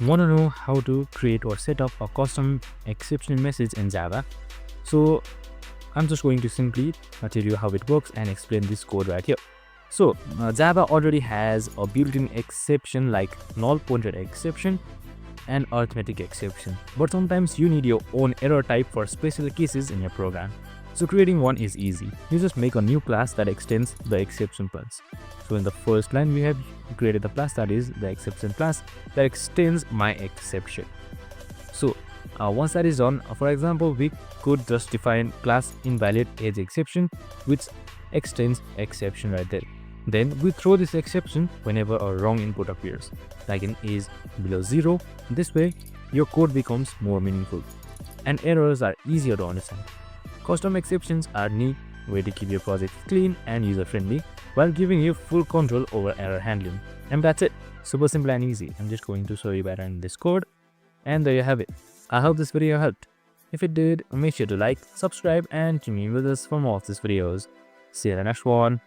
Want to know how to create or set up a custom exception message in Java? So I'm just going to simply tell you how it works and explain this code right here. So Java already has a built-in exception like null pointer exception and arithmetic exception, but sometimes you need your own error type for special cases in your program. So creating one is easy. You just make a new class that extends the exception class. So in the first line we have created the class that is the exception class that extends my exception. So once that is done, for example, we could just define class invalid age exception which extends exception right there. Then we throw this exception whenever a wrong input appears, like in age below 0. This way your code becomes more meaningful and errors are easier to understand. Custom exceptions are neat way to keep your project clean and user-friendly while giving you full control over error handling. And that's it. Super simple and easy. I'm just going to show you better in this code. And there you have it. I hope this video helped. If it did, make sure to like, subscribe and tune in with us for more of these videos. See you in the next one.